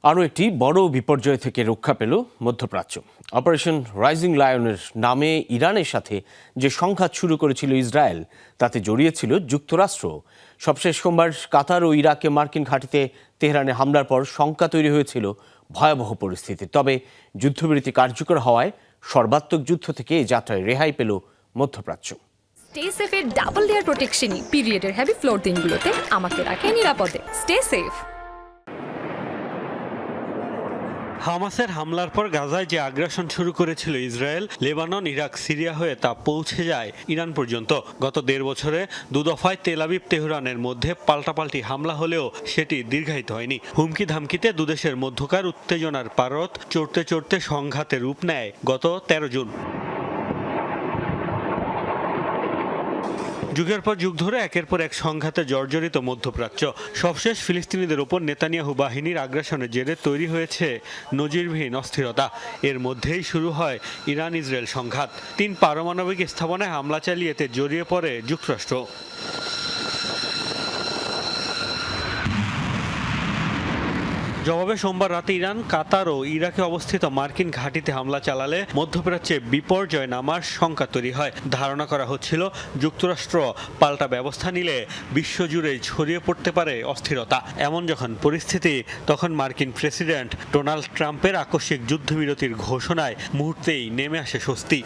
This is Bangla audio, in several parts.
আরও একটি বড় বিপর্যয় থেকে রক্ষা পেল মধ্যপ্রাচ্য। অপারেশন রাইজিং লায়নের নামে ইরানের সাথে যে সংঘাত শুরু করেছিল ইসরায়েল, তাতে জড়িয়েছিল যুক্তরাষ্ট্র। সবশেষ সোমবার কাতার ও ইরাকে মার্কিন ঘাঁটিতে তেহরানে হামলার পর শঙ্কা তৈরি হয়েছিল ভয়াবহ পরিস্থিতি। তবে যুদ্ধবিরতি কার্যকর হওয়ায় সর্বাত্মক যুদ্ধ থেকে এই যাত্রায় রেহাই পেল মধ্যপ্রাচ্য। স্টে সেফের ডাবল লেয়ার প্রোটেকশনই পিরিয়ডের হেভি ফ্লোর দিনগুলোতে আমাকে রাখে নিরাপদে। Stay safe. হামাসের হামলার পর গাজায় যে আগ্রাসন শুরু করেছিল ইসরায়েল, লেবানন, ইরাক, সিরিয়া হয়ে তা পৌঁছে যায় ইরান পর্যন্ত। গত ১.৫ বছরে দুদফায় তেল আবিব তেহরানের মধ্যে পাল্টাপাল্টি হামলা হলেও সেটি দীর্ঘায়িত হয়নি। হুমকি ধামকিতে দুদেশের মধ্যকার উত্তেজনার পারদ চড়তে চড়তে সংঘাতে রূপ নেয় গত ১৩ জুন। যুগের পর যুগ ধরে একের পর এক সংঘাতে জর্জরিত মধ্যপ্রাচ্য। সবশেষ ফিলিস্তিনিদের ওপর নেতানিয়াহু বাহিনীর আগ্রাসনের জেরে তৈরি হয়েছে নজিরবিহীন অস্থিরতা। এর মধ্যেই শুরু হয় ইরান ইসরায়েল সংঘাত। ৩ পারমাণবিক স্থাপনায় হামলা চালিয়ে এতে জড়িয়ে পড়ে যুক্তরাষ্ট্র। জবাবে সোমবার রাতে ইরান, কাতার ও ইরাকে অবস্থিত মার্কিন ঘাঁটিতে হামলা চালালে মধ্যপ্রাচ্যে বিপর্যয় নামার শঙ্কা তৈরি হয়। ধারণা করা হচ্ছিল যুক্তরাষ্ট্র পাল্টা ব্যবস্থা নিলে বিশ্বজুড়ে ছড়িয়ে পড়তে পারে অস্থিরতা। এমন যখন পরিস্থিতি, তখন মার্কিন প্রেসিডেন্ট ডোনাল্ড ট্রাম্পের আকস্মিক যুদ্ধবিরতির ঘোষণায় মুহূর্তেই নেমে আসে স্বস্তি।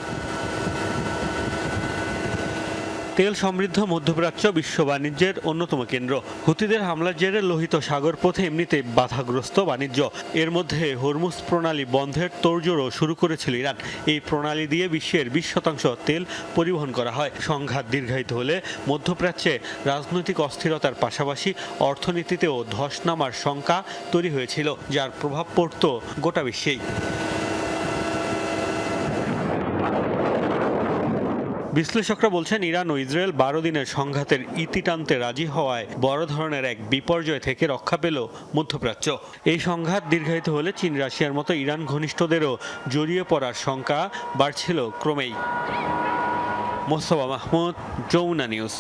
তেল সমৃদ্ধ মধ্যপ্রাচ্য বিশ্ব বাণিজ্যের অন্যতম কেন্দ্র। হুতিদের হামলার জেরে লোহিত সাগর পথে এমনিতেই বাধাগ্রস্ত বাণিজ্য। এর মধ্যে হরমুজ প্রণালী বন্ধের তোড়জোড়ও শুরু করেছিল ইরান। এই প্রণালী দিয়ে বিশ্বের ২০% তেল পরিবহন করা হয়। সংঘাত দীর্ঘায়িত হলে মধ্যপ্রাচ্যে রাজনৈতিক অস্থিরতার পাশাপাশি অর্থনীতিতেও ধস নামার শঙ্কা তৈরি হয়েছিল, যার প্রভাব পড়ত গোটা বিশ্বেই। বিশ্লেষকরা বলছেন, ইরান ও ইসরায়েল ১২ দিনের সংঘাতের ইতি টানতে রাজি হওয়ায় বড় ধরনের এক বিপর্যয় থেকে রক্ষা পেল মধ্যপ্রাচ্য। এই সংঘাত দীর্ঘায়িত হলে চীন, রাশিয়ার মতো ইরান ঘনিষ্ঠদেরও জড়িয়ে পড়ার শঙ্কা বাড়ছিল ক্রমেই। মোস্তফা মাহমুদ, যমুনা নিউজ।